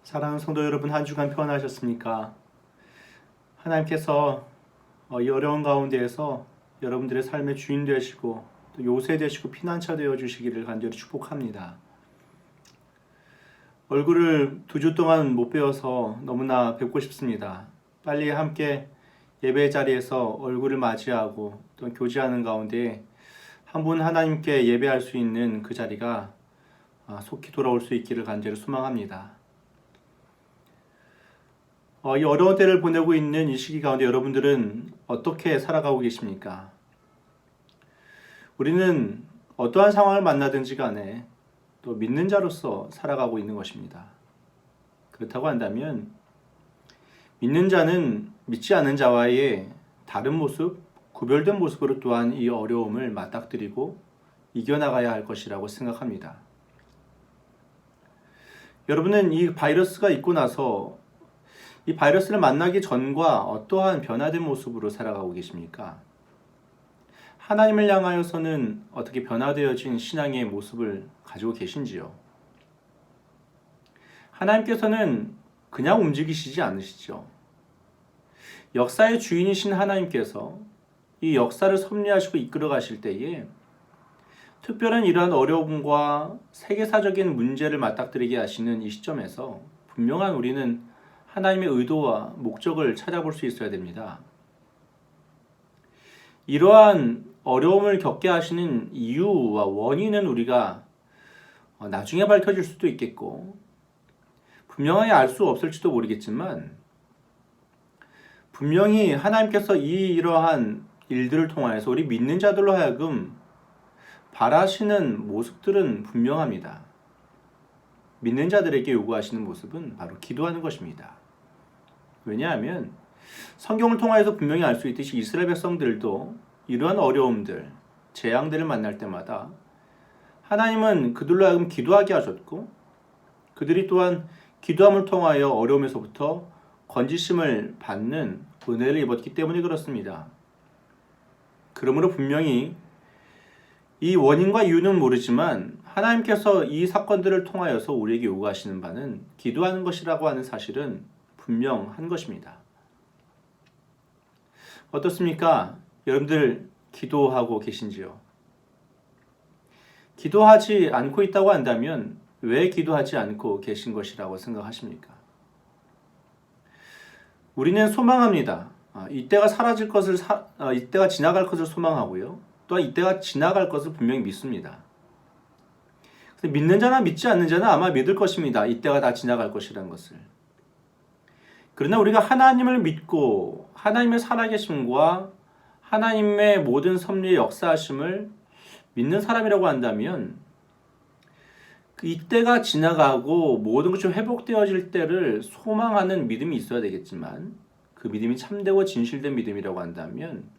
사랑하는 성도 여러분, 한 주간 평안하셨습니까? 하나님께서 이 어려운 가운데에서 여러분들의 삶의 주인 되시고 또 요새 되시고 피난처 되어 주시기를 간절히 축복합니다. 얼굴을 2주 동안 못 뵈어서 너무나 뵙고 싶습니다. 빨리 함께 예배 자리에서 얼굴을 맞이하고 또 교제하는 가운데 한 분 하나님께 예배할 수 있는 그 자리가 속히 돌아올 수 있기를 간절히 소망합니다. 이 어려운 때를 보내고 있는 이 시기 가운데 여러분들은 어떻게 살아가고 계십니까? 우리는 어떠한 상황을 만나든지 간에 또 믿는 자로서 살아가고 있는 것입니다. 그렇다고 한다면 믿는 자는 믿지 않는 자와의 다른 모습, 구별된 모습으로 또한 이 어려움을 맞닥뜨리고 이겨나가야 할 것이라고 생각합니다. 여러분은 이 바이러스가 있고 나서 이 바이러스를 만나기 전과 어떠한 변화된 모습으로 살아가고 계십니까? 하나님을 향하여서는 어떻게 변화되어진 신앙의 모습을 가지고 계신지요? 하나님께서는 그냥 움직이시지 않으시죠. 역사의 주인이신 하나님께서 이 역사를 섭리하시고 이끌어 가실 때에 특별한 이러한 어려움과 세계사적인 문제를 맞닥뜨리게 하시는 이 시점에서 분명한 우리는 하나님의 의도와 목적을 찾아볼 수 있어야 됩니다. 이러한 어려움을 겪게 하시는 이유와 원인은 우리가 나중에 밝혀질 수도 있겠고 분명하게 알 수 없을지도 모르겠지만 분명히 하나님께서 이러한 일들을 통하여서 우리 믿는 자들로 하여금 바라시는 모습들은 분명합니다. 믿는 자들에게 요구하시는 모습은 바로 기도하는 것입니다. 왜냐하면 성경을 통하여서 분명히 알 수 있듯이 이스라엘 백성들도 이러한 어려움들, 재앙들을 만날 때마다 하나님은 그들로 하여금 기도하게 하셨고 그들이 또한 기도함을 통하여 어려움에서부터 건지심을 받는 은혜를 입었기 때문에 그렇습니다. 그러므로 분명히 이 원인과 이유는 모르지만 하나님께서 이 사건들을 통하여서 우리에게 요구하시는 바는 기도하는 것이라고 하는 사실은 분명한 것입니다. 어떻습니까? 여러분들 기도하고 계신지요? 기도하지 않고 있다고 한다면 왜 기도하지 않고 계신 것이라고 생각하십니까? 우리는 소망합니다. 이때가 사라질 것을 이때가 지나갈 것을 소망하고요. 또한 이때가 지나갈 것을 분명히 믿습니다. 믿는 자나 믿지 않는 자는 아마 믿을 것입니다. 이때가 다 지나갈 것이라는 것을. 그러나 우리가 하나님을 믿고 하나님의 살아계심과 하나님의 모든 섭리의 역사하심을 믿는 사람이라고 한다면 이때가 지나가고 모든 것이 회복되어질 때를 소망하는 믿음이 있어야 되겠지만 그 믿음이 참되고 진실된 믿음이라고 한다면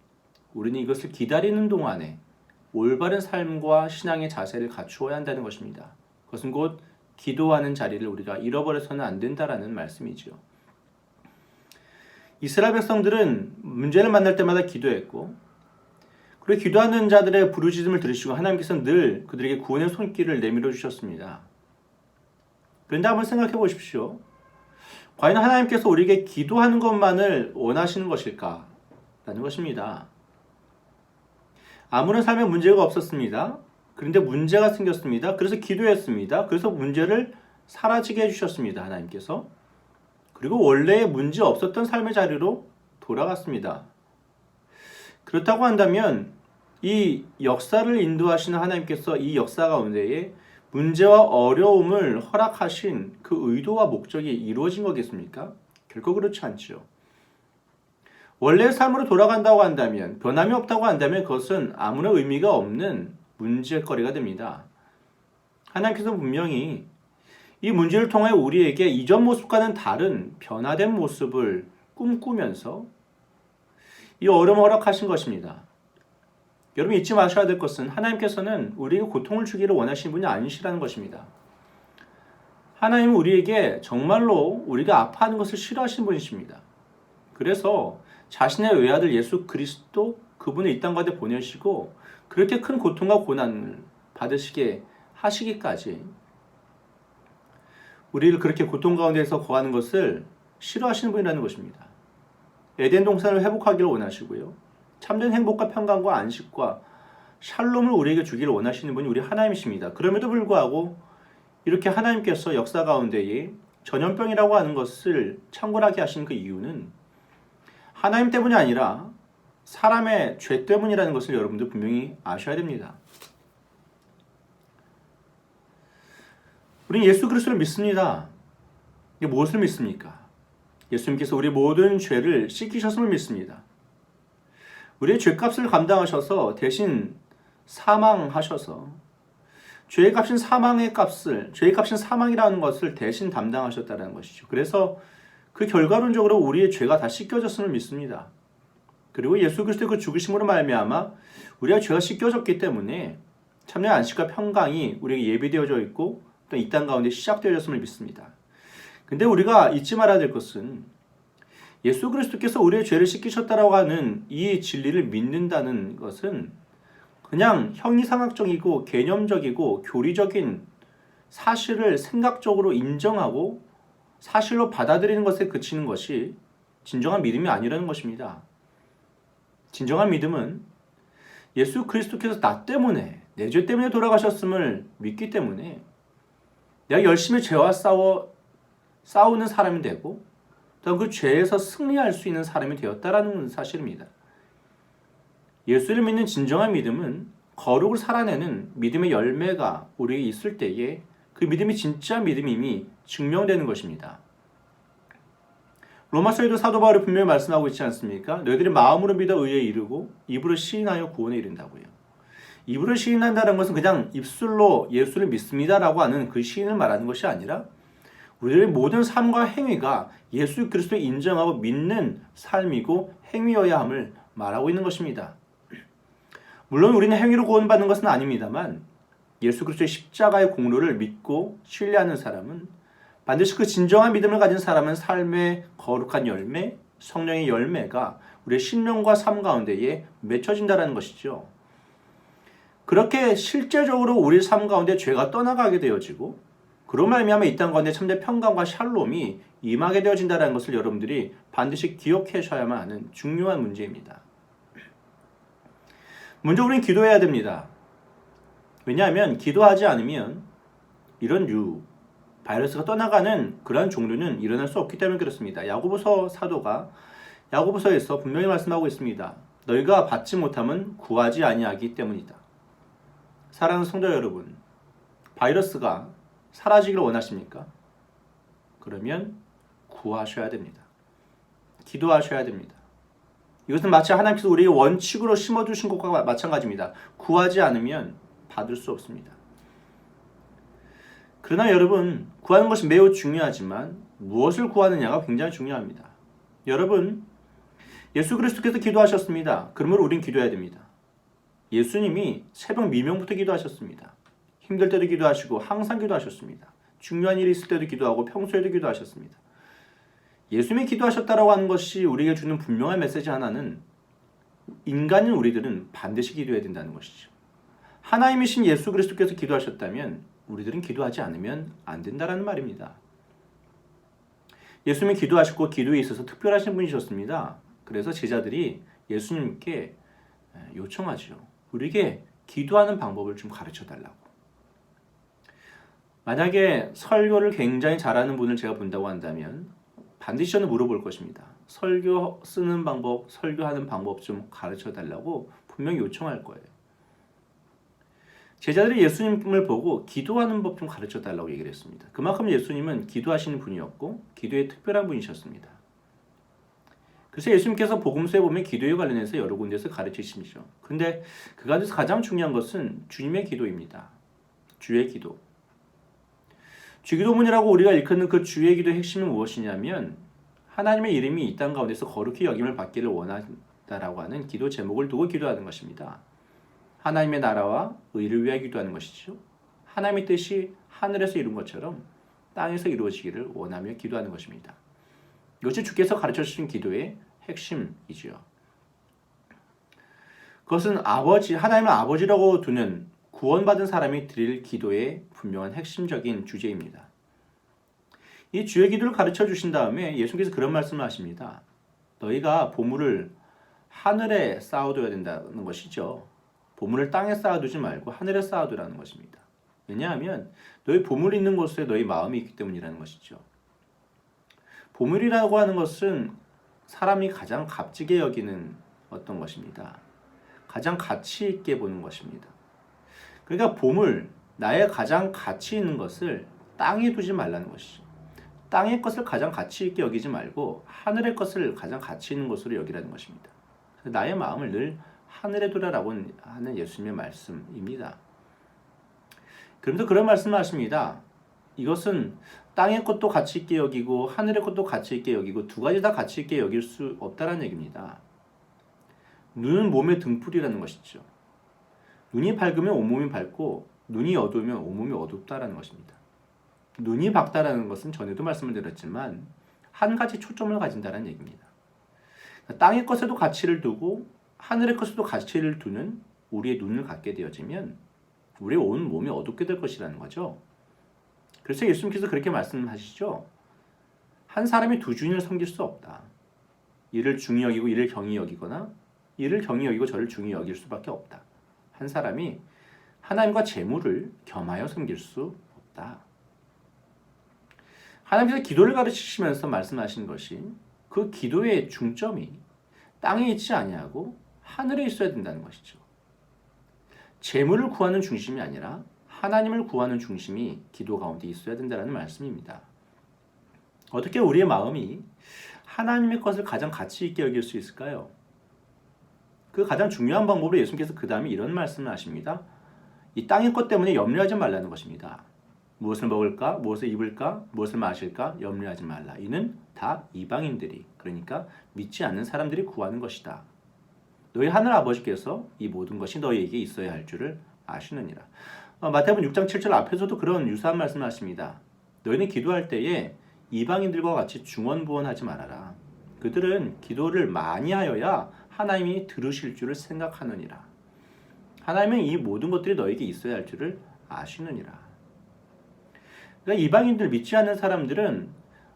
우리는 이것을 기다리는 동안에 올바른 삶과 신앙의 자세를 갖추어야 한다는 것입니다. 그것은 곧 기도하는 자리를 우리가 잃어버려서는 안 된다라는 말씀이죠. 이스라엘 백성들은 문제를 만날 때마다 기도했고 그리고 기도하는 자들의 부르짖음을 들으시고 하나님께서는 늘 그들에게 구원의 손길을 내밀어 주셨습니다. 그런데 한번 생각해 보십시오. 과연 하나님께서 우리에게 기도하는 것만을 원하시는 것일까? 라는 것입니다. 아무런 삶에 문제가 없었습니다. 그런데 문제가 생겼습니다. 그래서 기도했습니다. 그래서 문제를 사라지게 해주셨습니다. 하나님께서. 그리고 원래 문제 없었던 삶의 자리로 돌아갔습니다. 그렇다고 한다면 이 역사를 인도하시는 하나님께서 이 역사 가운데에 문제와 어려움을 허락하신 그 의도와 목적이 이루어진 거겠습니까? 결코 그렇지 않죠. 원래의 삶으로 돌아간다고 한다면, 변함이 없다고 한다면 그것은 아무런 의미가 없는 문제거리가 됩니다. 하나님께서 분명히 이 문제를 통해 우리에게 이전 모습과는 다른 변화된 모습을 꿈꾸면서 이 어려움을 허락하신 것입니다. 여러분 잊지 마셔야 될 것은 하나님께서는 우리에게 고통을 주기를 원하시는 분이 아니시라는 것입니다. 하나님은 우리에게 정말로 우리가 아파하는 것을 싫어하시는 분이십니다. 그래서 자신의 외아들 예수 그리스도 그분을 이 땅 가운데 보내시고 그렇게 큰 고통과 고난을 받으시게 하시기까지 우리를 그렇게 고통 가운데서 거하는 것을 싫어하시는 분이라는 것입니다. 에덴 동산을 회복하기를 원하시고요. 참된 행복과 평강과 안식과 샬롬을 우리에게 주기를 원하시는 분이 우리 하나님이십니다. 그럼에도 불구하고 이렇게 하나님께서 역사 가운데에 전염병이라고 하는 것을 창궐하게 하신 그 이유는 하나님 때문이 아니라 사람의 죄 때문이라는 것을 여러분들 분명히 아셔야 됩니다. 우리는 예수 그리스도를 믿습니다. 이게 무엇을 믿습니까? 예수님께서 우리 모든 죄를 씻기셨음을 믿습니다. 우리의 죄값을 감당하셔서 대신 사망하셔서 죄의 값인 사망의 값을, 죄의 값인 사망이라는 것을 대신 담당하셨다는 것이죠. 그래서 그 결과론적으로 우리의 죄가 다 씻겨졌음을 믿습니다. 그리고 예수 그리스도의 그 죽으심으로 말미암아 우리가 죄가 씻겨졌기 때문에 참된 안식과 평강이 우리에게 예비되어져 있고 또 이 땅 가운데 시작되어졌음을 믿습니다. 근데 우리가 잊지 말아야 될 것은 예수 그리스도께서 우리의 죄를 씻기셨다라고 하는 이 진리를 믿는다는 것은 그냥 형이상학적이고 개념적이고 교리적인 사실을 생각적으로 인정하고 사실로 받아들이는 것에 그치는 것이 진정한 믿음이 아니라는 것입니다. 진정한 믿음은 예수 그리스도께서 나 때문에, 내 죄 때문에 돌아가셨음을 믿기 때문에 내가 열심히 죄와 싸우는 사람이 되고 또 그 죄에서 승리할 수 있는 사람이 되었다라는 사실입니다. 예수를 믿는 진정한 믿음은 거룩을 살아내는 믿음의 열매가 우리에게 있을 때에 그 믿음이 진짜 믿음임이 증명되는 것입니다. 로마서에도 사도 바울이 분명히 말씀하고 있지 않습니까? 너희들이 마음으로 믿어 의에 이르고 입으로 시인하여 구원에 이른다고요. 입으로 시인한다는 것은 그냥 입술로 예수를 믿습니다라고 하는 그 시인을 말하는 것이 아니라 우리의 모든 삶과 행위가 예수 그리스도를 인정하고 믿는 삶이고 행위여야 함을 말하고 있는 것입니다. 물론 우리는 행위로 구원받는 것은 아닙니다만 예수 그리스도의 십자가의 공로를 믿고 신뢰하는 사람은 반드시 그 진정한 믿음을 가진 사람은 삶의 거룩한 열매, 성령의 열매가 우리의 신령과 삶 가운데에 맺혀진다는 것이죠. 그렇게 실제적으로 우리 삶 가운데 죄가 떠나가게 되어지고 그로 말미암아 이 땅 가운데 참된 평강과 샬롬이 임하게 되어진다는 것을 여러분들이 반드시 기억하셔야만 하는 중요한 문제입니다. 먼저 우리는 기도해야 됩니다. 왜냐하면 기도하지 않으면 이런 바이러스가 떠나가는 그러한 종류는 일어날 수 없기 때문에 그렇습니다. 야고보서 사도가 야고보서에서 분명히 말씀하고 있습니다. 너희가 받지 못함은 구하지 아니하기 때문이다. 사랑하는 성도 여러분, 바이러스가 사라지기를 원하십니까? 그러면 구하셔야 됩니다. 기도하셔야 됩니다. 이것은 마치 하나님께서 우리에게 원칙으로 심어두신 것과 마찬가지입니다. 구하지 않으면 받을 수 없습니다. 그러나 여러분, 구하는 것이 매우 중요하지만 무엇을 구하느냐가 굉장히 중요합니다. 여러분, 예수 그리스도께서 기도하셨습니다. 그러므로 우린 기도해야 됩니다. 예수님이 새벽 미명부터 기도하셨습니다. 힘들 때도 기도하시고 항상 기도하셨습니다. 중요한 일이 있을 때도 기도하고 평소에도 기도하셨습니다. 예수님이 기도하셨다라고 하는 것이 우리에게 주는 분명한 메시지 하나는 인간인 우리들은 반드시 기도해야 된다는 것이죠. 하나님이신 예수 그리스도께서 기도하셨다면 우리들은 기도하지 않으면 안 된다는 말입니다. 예수님이 기도하셨고 기도에 있어서 특별하신 분이셨습니다. 그래서 제자들이 예수님께 요청하죠. 우리에게 기도하는 방법을 좀 가르쳐달라고. 만약에 설교를 굉장히 잘하는 분을 제가 본다고 한다면 반드시 저는 물어볼 것입니다. 설교 쓰는 방법, 설교하는 방법 좀 가르쳐달라고 분명히 요청할 거예요. 제자들이 예수님을 보고 기도하는 법 좀 가르쳐달라고 얘기를 했습니다. 그만큼 예수님은 기도하시는 분이었고 기도에 특별한 분이셨습니다. 그래서 예수님께서 복음서에 보면 기도에 관련해서 여러 군데서 가르치시죠. 그런데 그 가운데서 가장 중요한 것은 주님의 기도입니다. 주의 기도. 주기도문이라고 우리가 일컫는 그 주의 기도의 핵심은 무엇이냐면 하나님의 이름이 이 땅 가운데서 거룩히 여김을 받기를 원한다라고 하는 기도 제목을 두고 기도하는 것입니다. 하나님의 나라와 의를 위하여 기도하는 것이죠. 하나님의 뜻이 하늘에서 이룬 것처럼 땅에서 이루어지기를 원하며 기도하는 것입니다. 이것이 주께서 가르쳐주신 기도의 핵심이지요. 그것은 하나님을 아버지라고 두는 구원받은 사람이 드릴 기도의 분명한 핵심적인 주제입니다. 이 주의 기도를 가르쳐 주신 다음에 예수님께서 그런 말씀을 하십니다. 너희가 보물을 하늘에 쌓아둬야 된다는 것이죠. 보물을 땅에 쌓아두지 말고 하늘에 쌓아두라는 것입니다. 왜냐하면 너희 보물이 있는 곳에 너희 마음이 있기 때문이라는 것이죠. 보물이라고 하는 것은 사람이 가장 값지게 여기는 어떤 것입니다. 가장 가치 있게 보는 것입니다. 그러니까 보물, 나의 가장 가치 있는 것을 땅에 두지 말라는 것이죠. 땅의 것을 가장 가치 있게 여기지 말고 하늘의 것을 가장 가치 있는 것으로 여기라는 것입니다. 나의 마음을 늘 하늘에 두라라고 하는 예수님의 말씀입니다. 그런데 그런 말씀을 하십니다. 이것은 땅의 것도 가치 있게 여기고 하늘의 것도 가치 있게 여기고 두 가지 다 가치 있게 여길 수 없다는 얘기입니다. 눈은 몸의 등불이라는 것이죠. 눈이 밝으면 온몸이 밝고 눈이 어두우면 온몸이 어둡다라는 것입니다. 눈이 밝다라는 것은 전에도 말씀을 드렸지만 한 가지 초점을 가진다는 얘기입니다. 땅의 것에도 가치를 두고 하늘의 것에도 가치를 두는 우리의 눈을 갖게 되어지면 우리의 온 몸이 어둡게 될 것이라는 거죠. 그래서 예수님께서 그렇게 말씀하시죠. 한 사람이 두 주인을 섬길 수 없다. 이를 중히 여기고 이를 경히 여기거나 이를 경히 여기고 저를 중히 여길 수밖에 없다. 한 사람이 하나님과 재물을 겸하여 섬길 수 없다. 하나님께서 기도를 가르치시면서 말씀하신 것이 그 기도의 중점이 땅에 있지 아니하고 하늘에 있어야 된다는 것이죠. 재물을 구하는 중심이 아니라 하나님을 구하는 중심이 기도 가운데 있어야 된다는 말씀입니다. 어떻게 우리의 마음이 하나님의 것을 가장 가치 있게 여길 수 있을까요? 그 가장 중요한 방법으로 예수님께서 그 다음에 이런 말씀을 하십니다. 이 땅의 것 때문에 염려하지 말라는 것입니다. 무엇을 먹을까? 무엇을 입을까? 무엇을 마실까? 염려하지 말라. 이는 다 이방인들이, 그러니까 믿지 않는 사람들이 구하는 것이다. 너희 하늘 아버지께서 이 모든 것이 너희에게 있어야 할 줄을 아시느니라. 마태복음 6장 7절 앞에서도 그런 유사한 말씀을 하십니다. 너희는 기도할 때에 이방인들과 같이 중언부언하지 말아라. 그들은 기도를 많이 하여야 하나님이 들으실 줄을 생각하느니라. 하나님은 이 모든 것들이 너에게 있어야 할 줄을 아시느니라. 그러니까 이방인들, 믿지 않는 사람들은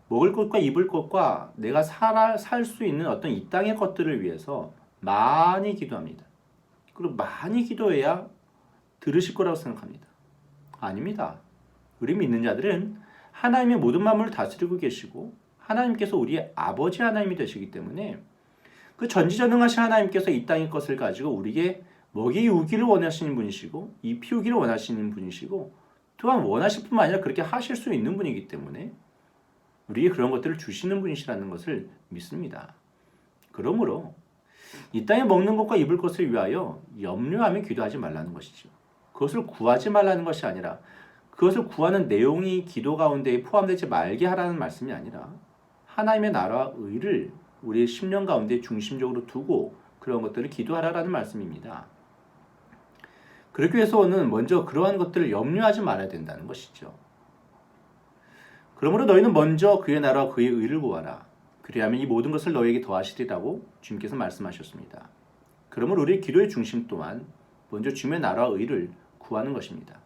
먹을 것과 입을 것과 내가 살 수 있는 어떤 이 땅의 것들을 위해서 많이 기도합니다. 그리고 많이 기도해야 들으실 거라고 생각합니다. 아닙니다. 우리 믿는 자들은 하나님의 모든 만물을 다스리고 계시고 하나님께서 우리의 아버지 하나님이 되시기 때문에 그 전지전능하신 하나님께서 이 땅의 것을 가지고 우리에게 먹이우기를 원하시는 분이시고 입히우기를 원하시는 분이시고 또한 원하실 뿐만 아니라 그렇게 하실 수 있는 분이기 때문에 우리에게 그런 것들을 주시는 분이시라는 것을 믿습니다. 그러므로 이 땅에 먹는 것과 입을 것을 위하여 염려하며 기도하지 말라는 것이죠. 그것을 구하지 말라는 것이 아니라 그것을 구하는 내용이 기도 가운데 포함되지 말게 하라는 말씀이 아니라 하나님의 나라와 의를 우리의 심령 가운데 중심적으로 두고 그런 것들을 기도하라는 말씀입니다. 그렇기 위해서는 먼저 그러한 것들을 염려하지 말아야 된다는 것이죠. 그러므로 너희는 먼저 그의 나라와 그의 의를 구하라. 그리하면 이 모든 것을 너희에게 더하시리라고 주님께서 말씀하셨습니다. 그러므로 우리의 기도의 중심 또한 먼저 주님의 나라와 의를 구하는 것입니다.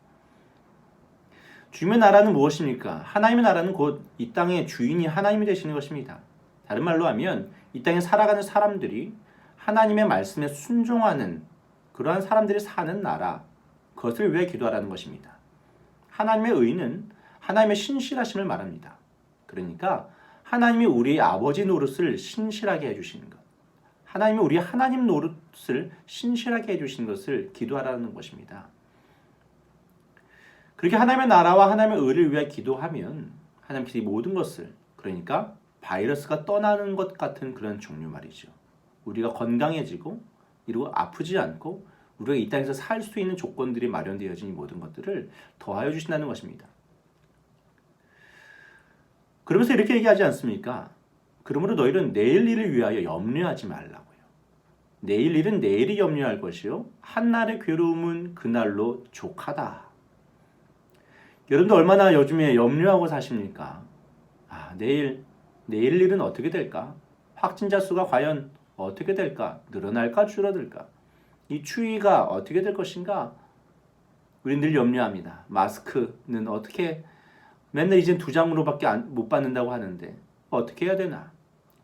주님의 나라는 무엇입니까? 하나님의 나라는 곧 이 땅의 주인이 하나님이 되시는 것입니다. 다른 말로 하면 이 땅에 살아가는 사람들이 하나님의 말씀에 순종하는 그러한 사람들이 사는 나라, 그것을 위해 기도하라는 것입니다. 하나님의 의는 하나님의 신실하심을 말합니다. 그러니까 하나님이 우리의 아버지 노릇을 신실하게 해주시는 것, 하나님이 우리 하나님 노릇을 신실하게 해주시는 것을 기도하라는 것입니다. 그렇게 하나님의 나라와 하나님의 의를 위해 기도하면 하나님께서 이 모든 것을, 그러니까 바이러스가 떠나는 것 같은 그런 종류 말이죠. 우리가 건강해지고 이러고 아프지 않고 우리가 이 땅에서 살 수 있는 조건들이 마련되어진 이 모든 것들을 더하여 주신다는 것입니다. 그러면서 이렇게 얘기하지 않습니까? 그러므로 너희는 내일 일을 위하여 염려하지 말라고요. 내일 일은 내일이 염려할 것이요 한날의 괴로움은 그날로 족하다. 여러분들 얼마나 요즘에 염려하고 사십니까? 내일 일은 어떻게 될까? 확진자 수가 과연 어떻게 될까? 늘어날까? 줄어들까? 이 추위가 어떻게 될 것인가? 우리는 늘 염려합니다. 마스크는 어떻게 맨날 이젠 2장으로밖에 못 받는다고 하는데 어떻게 해야 되나?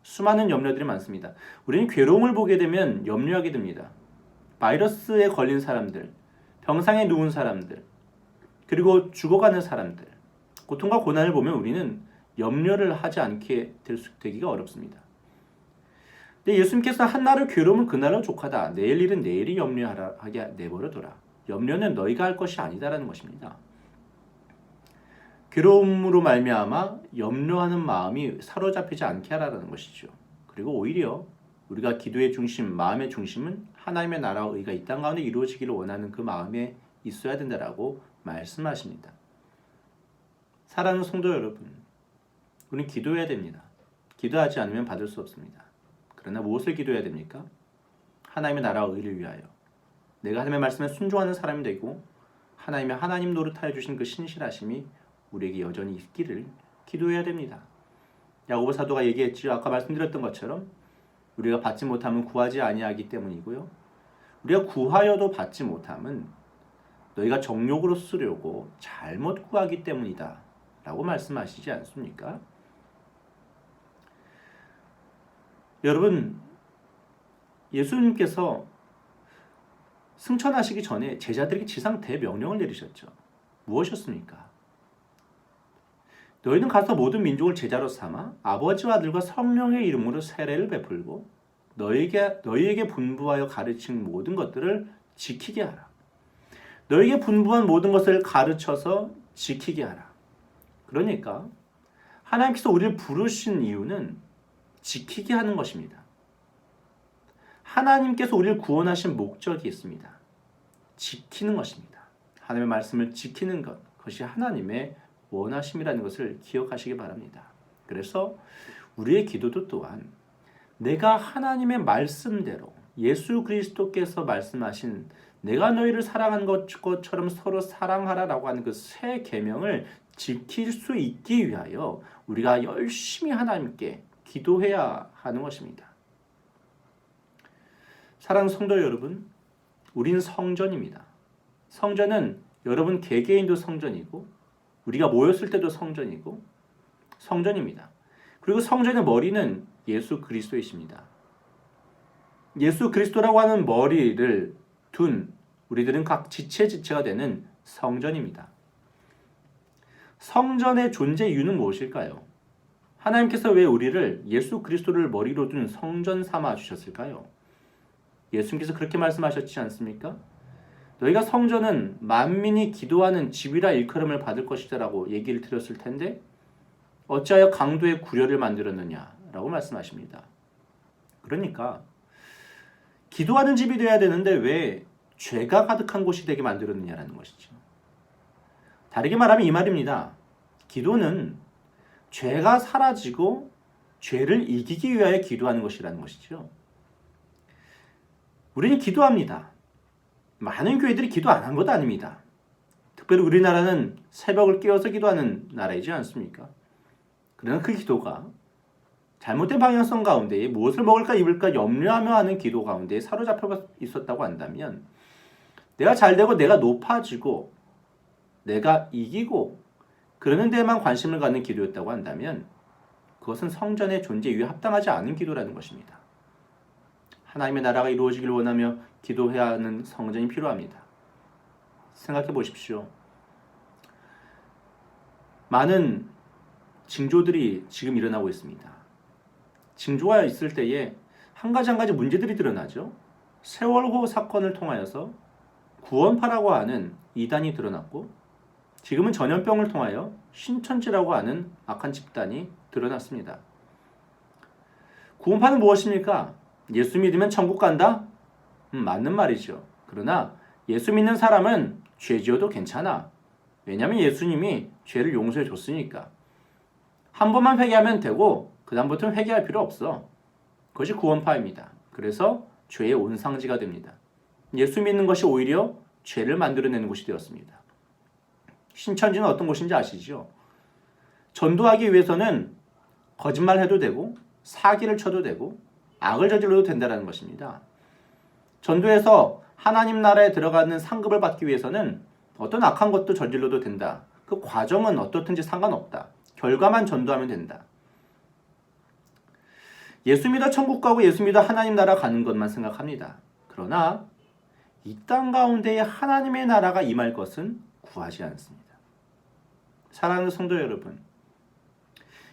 수많은 염려들이 많습니다. 우리는 괴로움을 보게 되면 염려하게 됩니다. 바이러스에 걸린 사람들, 병상에 누운 사람들, 그리고 죽어가는 사람들, 고통과 고난을 보면 우리는 염려를 하지 않게 되기가 어렵습니다. 근데 예수님께서 한날의 괴로움은 그날로 족하다. 내일 일은 내일이 염려하게 내버려둬라. 염려는 너희가 할 것이 아니다라는 것입니다. 괴로움으로 말미암아 염려하는 마음이 사로잡히지 않게 하라는 것이죠. 그리고 오히려 우리가 기도의 중심, 마음의 중심은 하나님의 나라와 의가 이 땅 가운데 이루어지기를 원하는 그 마음에 있어야 된다라고 말씀하십니다. 사랑하는 성도 여러분, 우리는 기도해야 됩니다. 기도하지 않으면 받을 수 없습니다. 그러나 무엇을 기도해야 됩니까? 하나님의 나라와 의를 위하여 내가 하나님의 말씀에 순종하는 사람이 되고 하나님 노릇하여 주신 그 신실하심이 우리에게 여전히 있기를 기도해야 됩니다. 야고보 사도가 얘기했지요. 아까 말씀드렸던 것처럼 우리가 받지 못하면 구하지 아니하기 때문이고요. 우리가 구하여도 받지 못함은 너희가 정욕으로 쓰려고 잘못 구하기 때문이다 라고 말씀하시지 않습니까? 여러분, 예수님께서 승천하시기 전에 제자들에게 지상 대명령을 내리셨죠. 무엇이었습니까? 너희는 가서 모든 민족을 제자로 삼아 아버지와 아들과 성령의 이름으로 세례를 베풀고 너희에게 분부하여 가르친 모든 것들을 지키게 하라. 너희에게 분부한 모든 것을 가르쳐서 지키게 하라. 그러니까 하나님께서 우리를 부르신 이유는 지키게 하는 것입니다. 하나님께서 우리를 구원하신 목적이 있습니다. 지키는 것입니다. 하나님의 말씀을 지키는 것, 그것이 하나님의 원하심이라는 것을 기억하시기 바랍니다. 그래서 우리의 기도도 또한 내가 하나님의 말씀대로 예수 그리스도께서 말씀하신 내가 너희를 사랑한 것처럼 서로 사랑하라라고 하는 그 새 계명을 지킬 수 있기 위하여 우리가 열심히 하나님께 기도해야 하는 것입니다. 사랑하는 성도 여러분, 우리는 성전입니다. 성전은 여러분 개개인도 성전이고 우리가 모였을 때도 성전이고 성전입니다. 그리고 성전의 머리는 예수 그리스도이십니다. 예수 그리스도라고 하는 머리를 둔 우리들은 각 지체가 되는 성전입니다. 성전의 존재 이유는 무엇일까요? 하나님께서 왜 우리를 예수 그리스도를 머리로 둔 성전 삼아 주셨을까요? 예수님께서 그렇게 말씀하셨지 않습니까? 너희가 성전은 만민이 기도하는 집이라 일컬음을 받을 것이다 라고 얘기를 드렸을 텐데 어찌하여 강도의 구려를 만들었느냐라고 말씀하십니다. 그러니까 기도하는 집이 되어야 되는데 왜 죄가 가득한 곳이 되게 만들었느냐라는 것이죠. 다르게 말하면 이 말입니다. 기도는 죄가 사라지고 죄를 이기기 위하여 기도하는 것이라는 것이죠. 우리는 기도합니다. 많은 교회들이 기도 안 한 것도 아닙니다. 특별히 우리나라는 새벽을 깨어서 기도하는 나라이지 않습니까? 그러나 그 기도가 잘못된 방향성 가운데 무엇을 먹을까 입을까 염려하며 하는 기도 가운데 사로잡혀 있었다고 한다면 내가 잘되고 내가 높아지고 내가 이기고 그러는 데에만 관심을 갖는 기도였다고 한다면 그것은 성전의 존재 이유에 합당하지 않은 기도라는 것입니다. 하나님의 나라가 이루어지길 원하며 기도해야 하는 성전이 필요합니다. 생각해 보십시오. 많은 징조들이 지금 일어나고 있습니다. 징조가 있을 때에 한 가지 문제들이 드러나죠. 세월호 사건을 통하여서 구원파라고 하는 이단이 드러났고 지금은 전염병을 통하여 신천지라고 하는 악한 집단이 드러났습니다. 구원파는 무엇입니까? 예수 믿으면 천국 간다? 맞는 말이죠. 그러나 예수 믿는 사람은 죄 지어도 괜찮아. 왜냐하면 예수님이 죄를 용서해 줬으니까. 한 번만 회개하면 되고 그 다음부터는 회개할 필요 없어. 그것이 구원파입니다. 그래서 죄의 온상지가 됩니다. 예수 믿는 것이 오히려 죄를 만들어내는 곳이 되었습니다. 신천지는 어떤 곳인지 아시죠? 전도하기 위해서는 거짓말해도 되고 사기를 쳐도 되고 악을 저질러도 된다는 것입니다. 전도해서 하나님 나라에 들어가는 상급을 받기 위해서는 어떤 악한 것도 저질러도 된다. 그 그 과정은 어떻든지 상관없다. 결과만 전도하면 된다. 예수 믿어 천국 가고 예수 믿어 하나님 나라 가는 것만 생각합니다. 그러나 이 땅 가운데에 하나님의 나라가 임할 것은 구하지 않습니다. 사랑하는 성도 여러분,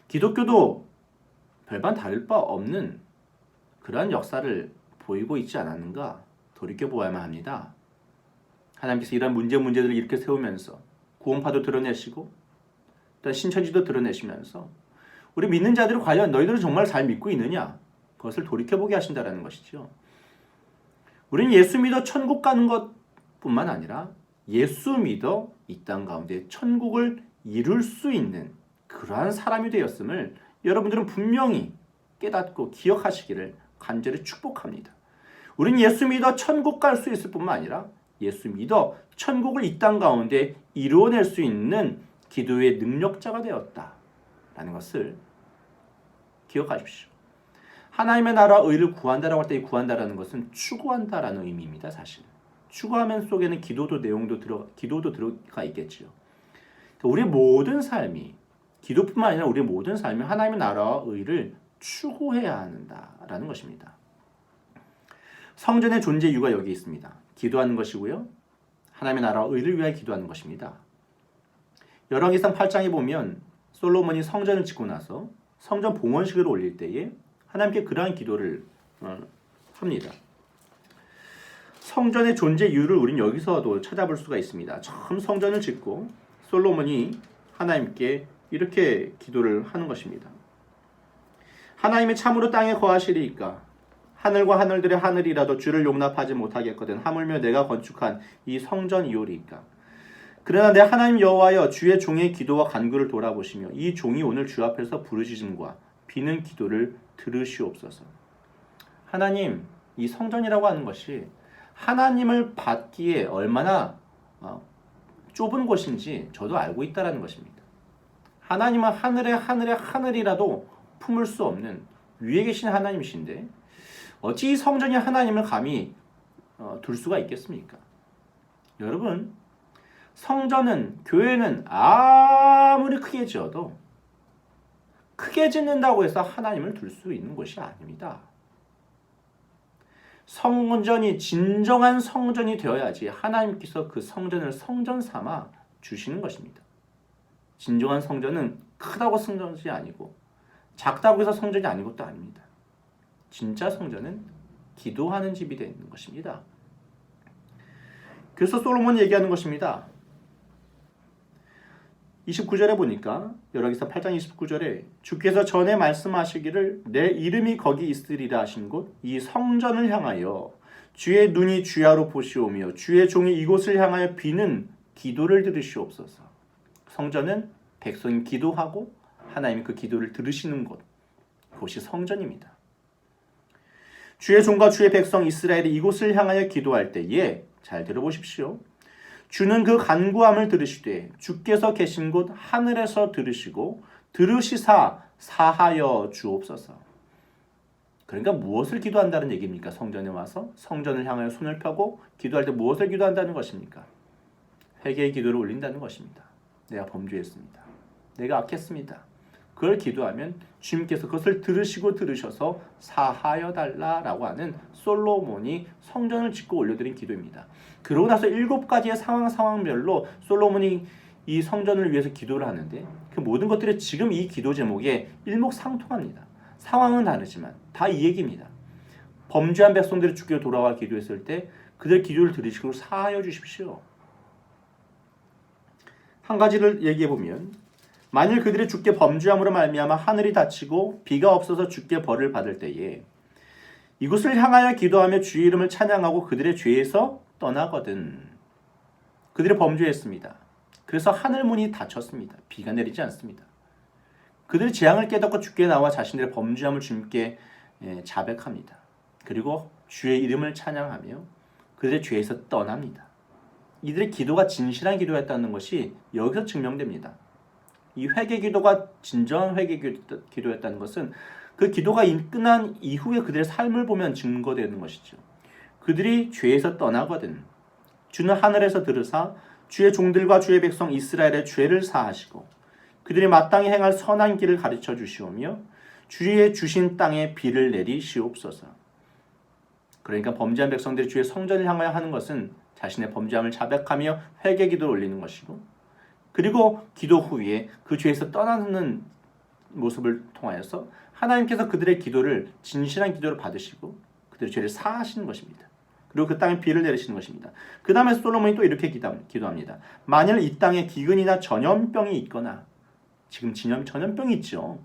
기독교도 별반 다를 바 없는 그러한 역사를 보이고 있지 않았는가 돌이켜보아야만 합니다. 하나님께서 이러한 문제들을 이렇게 세우면서 구원파도 드러내시고 또 신천지도 드러내시면서 우리 믿는 자들이 과연 너희들은 정말 잘 믿고 있느냐? 그것을 돌이켜보게 하신다는 것이죠. 우리는 예수 믿어 천국 가는 것뿐만 아니라 예수 믿어 이 땅 가운데 천국을 이룰 수 있는 그러한 사람이 되었음을 여러분들은 분명히 깨닫고 기억하시기를 간절히 축복합니다. 우리는 예수 믿어 천국 갈 수 있을 뿐만 아니라 예수 믿어 천국을 이 땅 가운데 이루어낼 수 있는 기도의 능력자가 되었다라는 것을 기억하십시오. 하나님의 나라 의를 구한다라고 할 때 이 구한다라는 것은 추구한다라는 의미입니다. 사실 추구하면 속에는 기도도 들어가 있겠지요. 우리 모든 삶이 기도뿐만 아니라 우리 모든 삶이 하나님의 나라와 의를 추구해야 한다라는 것입니다. 성전의 존재 이유가 여기 있습니다. 기도하는 것이고요. 하나님의 나라와 의를 위하여 기도하는 것입니다. 열왕기상 8장에 보면 솔로몬이 성전을 짓고 나서 성전 봉헌식을 올릴 때에 하나님께 그러한 기도를 합니다. 성전의 존재 이유를 우리는 여기서도 찾아볼 수가 있습니다. 처음 성전을 짓고 솔로몬이 하나님께 이렇게 기도를 하는 것입니다. 하나님이 참으로 땅에 거하시리이까 하늘과 하늘들의 하늘이라도 주를 용납하지 못하겠거든 하물며 내가 건축한 이 성전이오리이까. 그러나 내 하나님 여호와여 주의 종의 기도와 간구를 돌아보시며 이 종이 오늘 주 앞에서 부르짖음과 비는 기도를 들으시옵소서. 하나님, 이 성전이라고 하는 것이 하나님을 받기에 얼마나 좁은 곳인지 저도 알고 있다는 것입니다. 하나님은 하늘이라도 품을 수 없는 위에 계신 하나님이신데 어찌 이 성전이 하나님을 감히 둘 수가 있겠습니까? 여러분, 성전은, 교회는 아무리 크게 지어도 크게 짓는다고 해서 하나님을 둘 수 있는 곳이 아닙니다. 성전이 진정한 성전이 되어야지 하나님께서 그 성전을 성전 삼아 주시는 것입니다. 진정한 성전은 크다고 성전이 아니고 작다고 해서 성전이 아닌 것도 아닙니다. 진짜 성전은 기도하는 집이 되는 것입니다. 그래서 솔로몬이 얘기하는 것입니다. 29절에 보니까 열왕기상 8장 29절에 주께서 전에 말씀하시기를 내 이름이 거기 있으리라 하신 곳 이 성전을 향하여 주의 눈이 주야로 보시오며 주의 종이 이곳을 향하여 비는 기도를 들으시옵소서. 성전은 백성이 기도하고 하나님이 그 기도를 들으시는 곳, 그것이 성전입니다. 주의 종과 주의 백성 이스라엘이 이곳을 향하여 기도할 때에 잘 들어보십시오. 주는 그 간구함을 들으시되 주께서 계신 곳 하늘에서 들으시고 들으시사 사하여 주옵소서. 그러니까 무엇을 기도한다는 얘기입니까? 성전에 와서 성전을 향하여 손을 펴고 기도할 때 무엇을 기도한다는 것입니까? 회개의 기도를 올린다는 것입니다. 내가 범죄했습니다. 내가 악했습니다. 그걸 기도하면 주님께서 그것을 들으셔서 사하여 달라라고 하는 솔로몬이 성전을 짓고 올려드린 기도입니다. 그러고 나서 7가지의 상황별로 솔로몬이 이 성전을 위해서 기도를 하는데 그 모든 것들이 지금 이 기도 제목에 일목상통합니다. 상황은 다르지만 다 이 얘기입니다. 범죄한 백성들이 주께로 돌아와 기도했을 때 그들 기도를 들으시고 사하여 주십시오. 한 가지를 얘기해보면 만일 그들이 주께 범죄함으로 말미암아 하늘이 닫히고 비가 없어서 주께 벌을 받을 때에 이곳을 향하여 기도하며 주의 이름을 찬양하고 그들의 죄에서 떠나거든. 그들이 범죄했습니다. 그래서 하늘 문이 닫혔습니다. 비가 내리지 않습니다. 그들이 재앙을 깨닫고 주께 나와 자신들의 범죄함을 주님께 자백합니다. 그리고 주의 이름을 찬양하며 그들의 죄에서 떠납니다. 이들의 기도가 진실한 기도였다는 것이 여기서 증명됩니다. 이 회개 기도가 진정한 회개 기도였다는 것은 그 기도가 끝난 이후에 그들의 삶을 보면 증거되는 것이죠. 그들이 죄에서 떠나거든 주는 하늘에서 들으사 주의 종들과 주의 백성 이스라엘의 죄를 사하시고 그들이 마땅히 행할 선한 길을 가르쳐 주시오며 주의 주신 땅에 비를 내리시옵소서. 그러니까 범죄한 백성들이 주의 성전을 향하여 하는 것은 자신의 범죄함을 자백하며 회개 기도를 올리는 것이고, 그리고 기도 후에 그 죄에서 떠나는 모습을 통하여서 하나님께서 그들의 기도를 진실한 기도를 받으시고 그들의 죄를 사하시는 것입니다. 그리고 그 땅에 비를 내리시는 것입니다. 그 다음에 솔로몬이 또 이렇게 기도합니다. 만일 이 땅에 기근이나 전염병이 있거나, 지금 전염병이 있죠.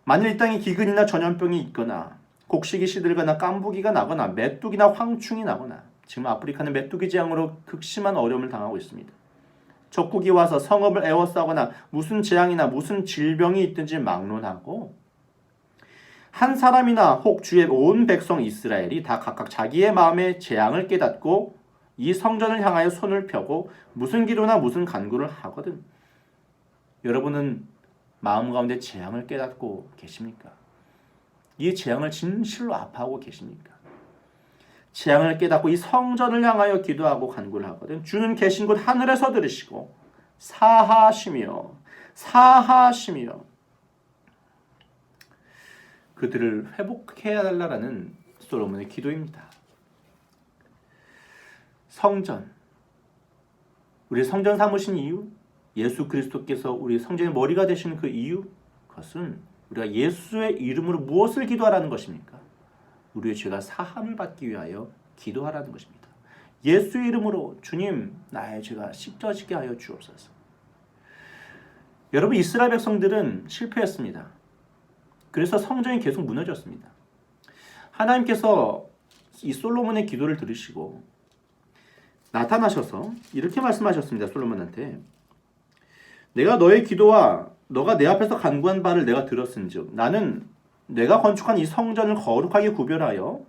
만일 이 땅에 기근이나 전염병이 있거나 곡식이 시들거나 깐부기가 나거나 메뚜기나 황충이 나거나, 지금 아프리카는 메뚜기 재앙으로 극심한 어려움을 당하고 있습니다. 적국이 와서 성읍을 에워싸거나 무슨 재앙이나 무슨 질병이 있든지 막론하고 한 사람이나 혹 주의 온 백성 이스라엘이 다 각각 자기의 마음의 재앙을 깨닫고 이 성전을 향하여 손을 펴고 무슨 기도나 무슨 간구를 하거든. 여러분은 마음 가운데 재앙을 깨닫고 계십니까? 이 재앙을 진실로 아파하고 계십니까? 재앙을 깨닫고 이 성전을 향하여 기도하고 간구를 하거든. 주는 계신 곳 하늘에서 들으시고 사하시며 그들을 회복해야 달라는 솔로몬의 기도입니다. 성전, 우리 성전 삼으신 이유, 예수 그리스도께서 우리 성전의 머리가 되신 그 이유, 그것은 우리가 예수의 이름으로 무엇을 기도하라는 것입니까? 우리의 죄가 사함을 받기 위하여 기도하라는 것입니다. 예수의 이름으로 주님 나의 죄가 씻겨지게 하여 주옵소서. 여러분, 이스라엘 백성들은 실패했습니다. 그래서 성전이 계속 무너졌습니다. 하나님께서 이 솔로몬의 기도를 들으시고 나타나셔서 이렇게 말씀하셨습니다. 솔로몬한테 내가 너의 기도와 너가 내 앞에서 간구한 바를 내가 들었은즉 나는 내가 건축한 이 성전을 거룩하게 구별하여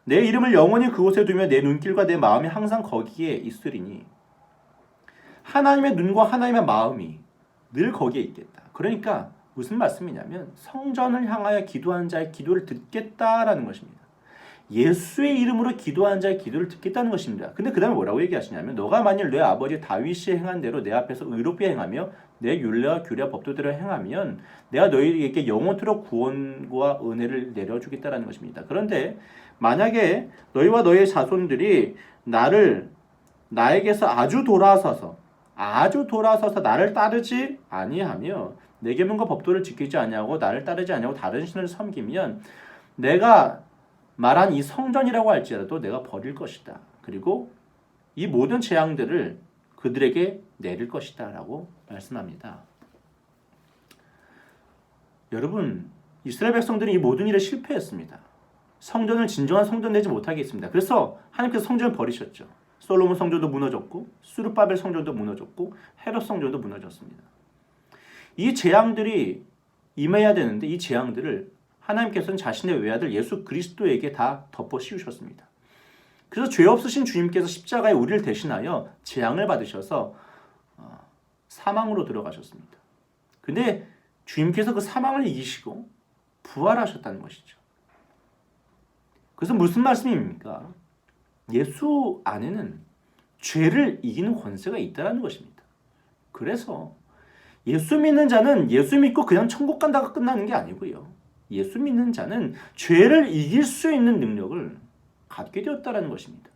내 이름을 영원히 그곳에 두며 내 눈길과 내 마음이 항상 거기에 있으리니, 하나님의 눈과 하나님의 마음이 늘 거기에 있겠다. 그러니까 무슨 말씀이냐면 성전을 향하여 기도하는 자의 기도를 듣겠다라는 것입니다. 예수의 이름으로 기도하는 자의 기도를 듣겠다는 것입니다. 근데 그 다음에 뭐라고 얘기하시냐면 너가 만일 내 아버지 다윗이 행한 대로 내 앞에서 의롭게 행하며 내 율례와 규례와 법도대로 행하면 내가 너희에게 영원토록 구원과 은혜를 내려주겠다라는 것입니다. 그런데 만약에 너희와 너희의 자손들이 나에게서 아주 돌아서서 나를 따르지 아니하며 내 계명과 법도를 지키지 아니하고 나를 따르지 아니하고 다른 신을 섬기면 내가 말한 이 성전이라고 할지라도 내가 버릴 것이다. 그리고 이 모든 재앙들을 그들에게 내릴 것이다 라고 말씀합니다. 여러분, 이스라엘 백성들이 이 모든 일에 실패했습니다. 성전을 진정한 성전 내지 못하게 했습니다. 그래서 하나님께서 성전을 버리셨죠. 솔로몬 성전도 무너졌고 수르바벨 성전도 무너졌고 헤롯 성전도 무너졌습니다. 이 재앙들이 임해야 되는데 이 재앙들을 하나님께서는 자신의 외아들 예수 그리스도에게 다 덮어 씌우셨습니다. 그래서 죄 없으신 주님께서 십자가에 우리를 대신하여 재앙을 받으셔서 사망으로 들어가셨습니다. 근데 주님께서 그 사망을 이기시고 부활하셨다는 것이죠. 그래서 무슨 말씀입니까? 예수 안에는 죄를 이기는 권세가 있다는 것입니다. 그래서 예수 믿는 자는 예수 믿고 그냥 천국 간다가 끝나는 게 아니고요. 예수 믿는 자는 죄를 이길 수 있는 능력을 갖게 되었다는 것입니다.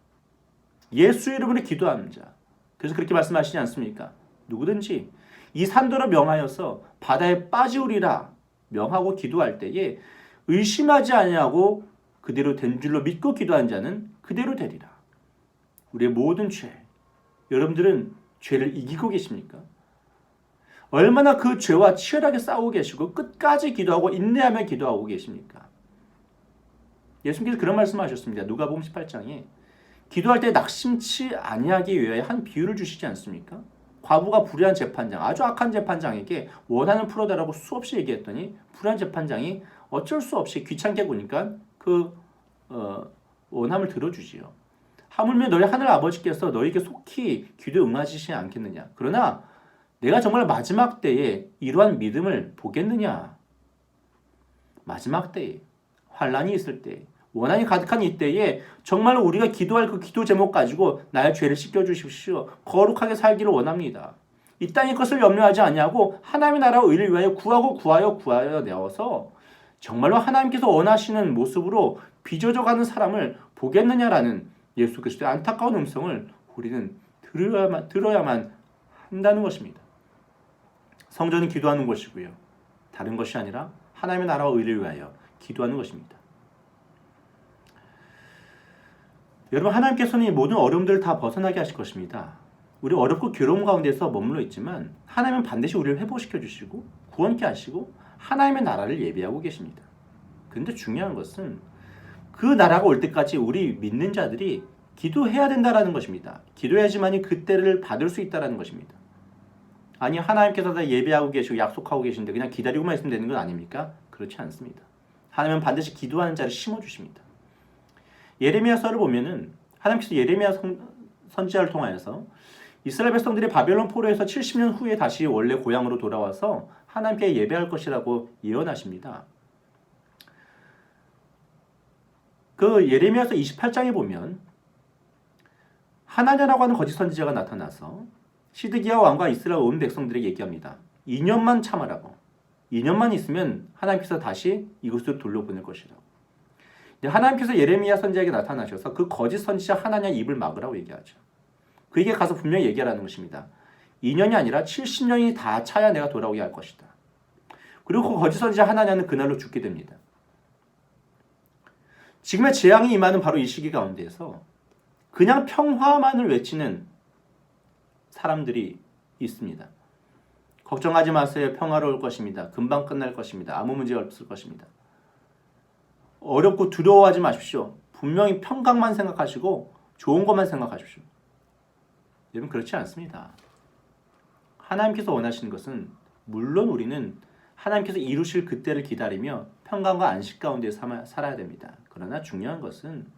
예수 이름으로 기도하는 자. 그래서 그렇게 말씀하시지 않습니까? 누구든지 이 산도로 명하여서 바다에 빠지우리라 명하고 기도할 때에 의심하지 아니하고 그대로 된 줄로 믿고 기도한 자는 그대로 되리라. 우리의 모든 죄, 여러분들은 죄를 이기고 계십니까? 얼마나 그 죄와 치열하게 싸우고 계시고 끝까지 기도하고 인내하며 기도하고 계십니까? 예수님께서 그런 말씀하셨습니다. 누가복음 18장에 기도할 때 낙심치 아니하기 위하여 한 비유를 주시지 않습니까? 과부가 불의한 재판장, 아주 악한 재판장에게 원한을 풀어달라고 수없이 얘기했더니 불의한 재판장이 어쩔 수 없이 귀찮게 구니까 그 원함을 들어주지요. 하물며 너희 하늘 아버지께서 너희에게 속히 기도 응하시지 않겠느냐. 그러나 내가 정말 마지막 때에 이러한 믿음을 보겠느냐. 마지막 때에 환란이 있을 때 원한이 가득한 이때에 정말로 우리가 기도할 그 기도 제목 가지고 나의 죄를 씻겨주십시오. 거룩하게 살기를 원합니다. 이 땅의 것을 염려하지 아니하고 하나님의 나라와 의를 위하여 구하여 내어서 정말로 하나님께서 원하시는 모습으로 빚어져가는 사람을 보겠느냐라는 예수 그리스도의 안타까운 음성을 우리는 들어야만 한다는 것입니다. 성전은 기도하는 것이고요. 다른 것이 아니라 하나님의 나라와 의를 위하여 기도하는 것입니다. 여러분, 하나님께서는 이 모든 어려움들을 다 벗어나게 하실 것입니다. 우리 어렵고 괴로움 가운데서 머물러 있지만 하나님은 반드시 우리를 회복시켜 주시고 구원케 하시고 하나님의 나라를 예비하고 계십니다. 그런데 중요한 것은 그 나라가 올 때까지 우리 믿는 자들이 기도해야 된다라는 것입니다. 기도해야지만이 그때를 받을 수 있다라는 것입니다. 아니, 하나님께서 다 예배하고 계시고 약속하고 계신데 그냥 기다리고만 있으면 되는 건 아닙니까? 그렇지 않습니다. 하나님은 반드시 기도하는 자를 심어주십니다. 예레미야서를 보면은 하나님께서 예레미야 선지자를 통하여서 이스라엘 백성들이 바벨론 포로에서 70년 후에 다시 원래 고향으로 돌아와서 하나님께 예배할 것이라고 예언하십니다. 그 예레미야서 28장에 보면 하나냐라고 하는 거짓 선지자가 나타나서 시드기야 왕과 이스라엘 온 백성들에게 얘기합니다. 2년만 참으라고. 2년만 있으면 하나님께서 다시 이곳으로 돌려보낼 것이라고. 하나님께서 예레미야 선지자에게 나타나셔서 그 거짓 선지자 하나냐 입을 막으라고 얘기하죠. 그에게 가서 분명히 얘기하라는 것입니다. 2년이 아니라 70년이 다 차야 내가 돌아오게 할 것이다. 그리고 그 거짓 선지자 하나냐는 그날로 죽게 됩니다. 지금의 재앙이 임하는 바로 이 시기 가운데에서 그냥 평화만을 외치는 사람들이 있습니다. 걱정하지 마세요. 평화로울 것입니다. 금방 끝날 것입니다. 아무 문제 없을 것입니다. 어렵고 두려워하지 마십시오. 분명히 평강만 생각하시고 좋은 것만 생각하십시오. 여러분, 그렇지 않습니다. 하나님께서 원하시는 것은 물론 우리는 하나님께서 이루실 그때를 기다리며 평강과 안식 가운데 살아야 됩니다. 그러나 중요한 것은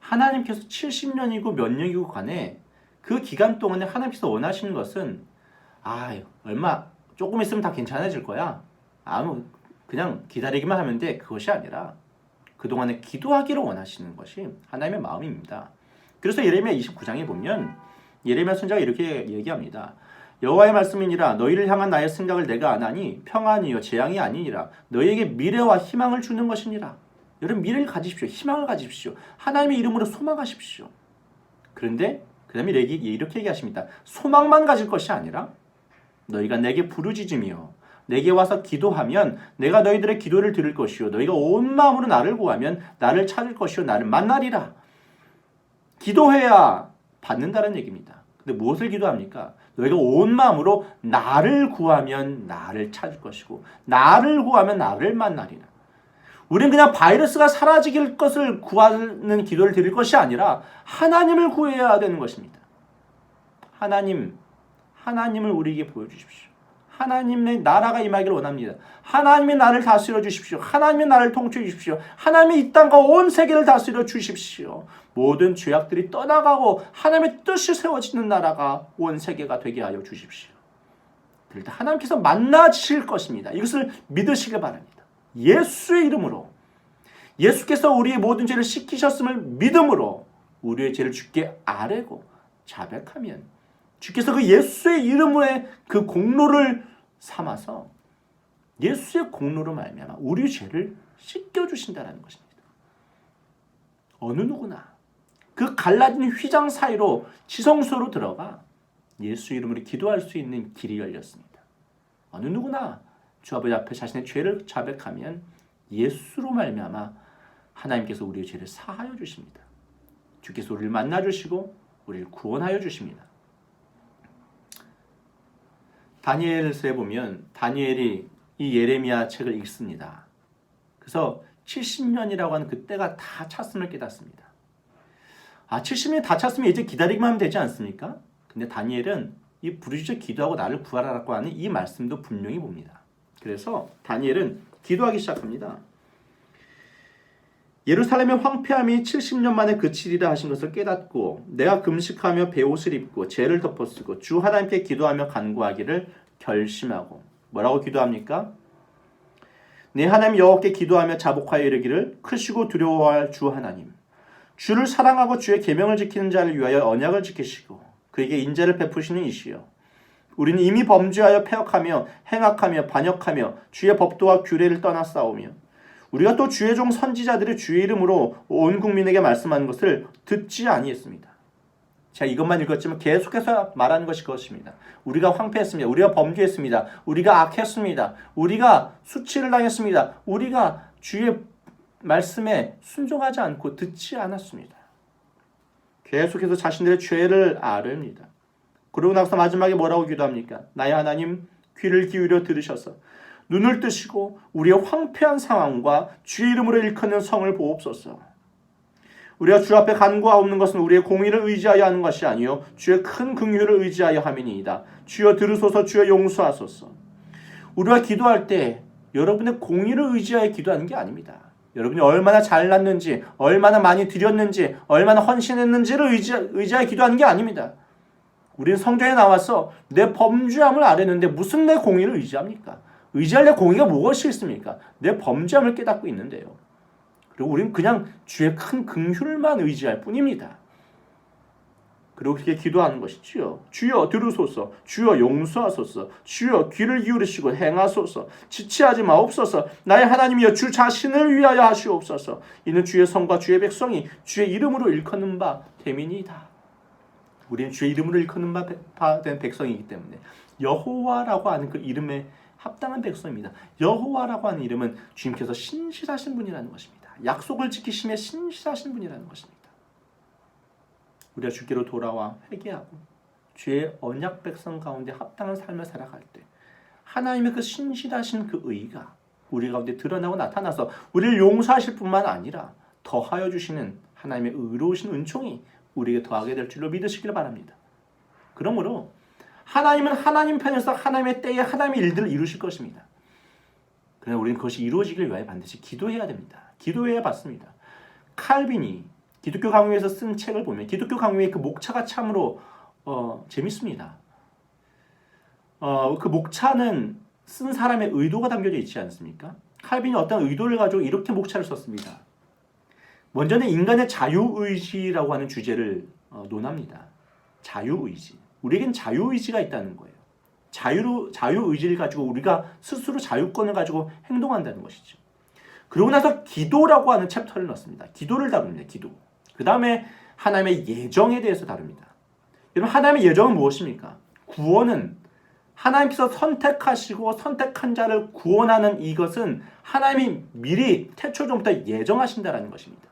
하나님께서 70년이고 몇 년이고 간에 그 기간 동안에 하나님께서 원하시는 것은 얼마 조금 있으면 다 괜찮아질 거야. 그냥 기다리기만 하면 돼. 그것이 아니라 그동안에 기도하기를 원하시는 것이 하나님의 마음입니다. 그래서 예레미야 29장에 보면 예레미야 선지자가 이렇게 얘기합니다. 여호와의 말씀이니라 너희를 향한 나의 생각을 내가 아나니 평안이요 재앙이 아니니라 너희에게 미래와 희망을 주는 것이니라. 여러분, 미래를 가지십시오. 희망을 가지십시오. 하나님의 이름으로 소망하십시오. 그런데 그 다음에 이렇게 얘기하십니다. 소망만 가질 것이 아니라 너희가 내게 부르짖으며 내게 와서 기도하면 내가 너희들의 기도를 들을 것이요 너희가 온 마음으로 나를 구하면 나를 찾을 것이요 나를 만나리라. 기도해야 받는다는 얘기입니다. 근데 무엇을 기도합니까? 너희가 온 마음으로 나를 구하면 나를 찾을 것이고 나를 구하면 나를 만나리라. 우리는 그냥 바이러스가 사라지길 것을 구하는 기도를 드릴 것이 아니라 하나님을 구해야 되는 것입니다. 하나님을 우리에게 보여주십시오. 하나님의 나라가 임하기를 원합니다. 하나님의 나를 다스려 주십시오. 하나님의 나를 통치해 주십시오. 하나님의 이 땅과 온 세계를 다스려 주십시오. 모든 죄악들이 떠나가고 하나님의 뜻이 세워지는 나라가 온 세계가 되게 하여 주십시오. 그럴 때 하나님께서 만나주실 것입니다. 이것을 믿으시길 바랍니다. 예수의 이름으로, 예수께서 우리의 모든 죄를 씻기셨음을 믿음으로 우리의 죄를 주께 아뢰고 자백하면 주께서 그 예수의 이름의 그 공로를 삼아서 예수의 공로로 말미암아 우리의 죄를 씻겨주신다는 것입니다. 어느 누구나 그 갈라진 휘장 사이로 지성소로 들어가 예수 이름으로 기도할 수 있는 길이 열렸습니다. 어느 누구나 주 아버지 앞에 자신의 죄를 자백하면 예수로 말미암아 하나님께서 우리의 죄를 사하여 주십니다. 주께서 우리를 만나주시고 우리를 구원하여 주십니다. 다니엘서에 보면 다니엘이 이 예레미야 책을 읽습니다. 그래서 70년이라고 하는 그때가 다 찼음을 깨닫습니다. 70년이 다 찼으면 이제 기다리기만 하면 되지 않습니까? 근데 다니엘은 이 부르짖어 기도하고 나를 구하라고 하는 이 말씀도 분명히 봅니다. 그래서 다니엘은 기도하기 시작합니다. 예루살렘의 황폐함이 70년 만에 그치리라 하신 것을 깨닫고 내가 금식하며 베옷을 입고 죄를 덮어쓰고 주 하나님께 기도하며 간구하기를 결심하고 뭐라고 기도합니까? 네 하나님 여호와께 기도하며 자복하여 이르기를 크시고 두려워할 주 하나님 주를 사랑하고 주의 계명을 지키는 자를 위하여 언약을 지키시고 그에게 인자를 베푸시는 이시여 우리는 이미 범죄하여 패역하며 행악하며 반역하며 주의 법도와 규례를 떠나 싸우며 우리가 또 주의 종 선지자들이 주의 이름으로 온 국민에게 말씀하는 것을 듣지 아니했습니다. 제가 이것만 읽었지만 계속해서 말하는 것이 그것입니다. 우리가 황폐했습니다. 우리가 범죄했습니다. 우리가 악했습니다. 우리가 수치를 당했습니다. 우리가 주의 말씀에 순종하지 않고 듣지 않았습니다. 계속해서 자신들의 죄를 아뢰입니다. 그러고 나서 마지막에 뭐라고 기도합니까? 나의 하나님 귀를 기울여 들으셔서 눈을 뜨시고 우리의 황폐한 상황과 주의 이름으로 일컫는 성을 보옵소서. 우리가 주 앞에 간구하옵는 것은 우리의 공의를 의지하여 하는 것이 아니요 주의 큰 긍휼을 의지하여 함이니이다. 주여 들으소서 주여 용서하소서. 우리가 기도할 때 여러분의 공의를 의지하여 기도하는 게 아닙니다. 여러분이 얼마나 잘났는지 얼마나 많이 드렸는지 얼마나 헌신했는지를 의지하여 기도하는 게 아닙니다. 우리는 성경에 나와서 내 범죄함을 아뢰는데 무슨 내 공의를 의지합니까? 의지할 내 공의가 무엇이 있습니까? 내 범죄함을 깨닫고 있는데요. 그리고 우리는 그냥 주의 큰 긍휼만 의지할 뿐입니다. 그리고 그렇게 기도하는 것이지요. 주여 들으소서, 주여 용서하소서, 주여 귀를 기울이시고 행하소서, 지체하지 마옵소서, 나의 하나님이여 주 자신을 위하여 하시옵소서. 이는 주의 성과 주의 백성이 주의 이름으로 일컫는 바 됨이니이다. 우리는 주의 이름으로 일컫는 바 된 백성이기 때문에 여호와라고 하는 그 이름에 합당한 백성입니다. 여호와라고 하는 이름은 주님께서 신실하신 분이라는 것입니다. 약속을 지키심에 신실하신 분이라는 것입니다. 우리가 주께로 돌아와 회개하고 주의 언약 백성 가운데 합당한 삶을 살아갈 때 하나님의 그 신실하신 그 의가 우리 가운데 드러나고 나타나서 우리를 용서하실 뿐만 아니라 더하여 주시는 하나님의 의로우신 은총이 우리에게 더하게 될 줄로 믿으시길 바랍니다. 그러므로 하나님은 하나님 편에서 하나님의 때에 하나님의 일들을 이루실 것입니다. 그러나 우리는 그것이 이루어지길 위하여 반드시 기도해야 됩니다. 기도해야 받습니다. 칼빈이 기독교 강요에서 쓴 책을 보면 기독교 강요의 그 목차가 참으로 재밌습니다. 그 목차는 쓴 사람의 의도가 담겨져 있지 않습니까? 칼빈이 어떤 의도를 가지고 이렇게 목차를 썼습니다. 먼저는 인간의 자유의지라고 하는 주제를 논합니다. 자유의지. 우리에겐 자유의지가 있다는 거예요. 자유의지를 가지고 우리가 스스로 자유권을 가지고 행동한다는 것이죠. 그러고 나서 기도라고 하는 챕터를 넣습니다. 기도를 다룹니다. 기도. 그 다음에 하나님의 예정에 대해서 다룹니다. 여러분 하나님의 예정은 무엇입니까? 구원은 하나님께서 선택하시고 선택한 자를 구원하는 이것은 하나님이 미리 태초전부터 예정하신다는 것입니다.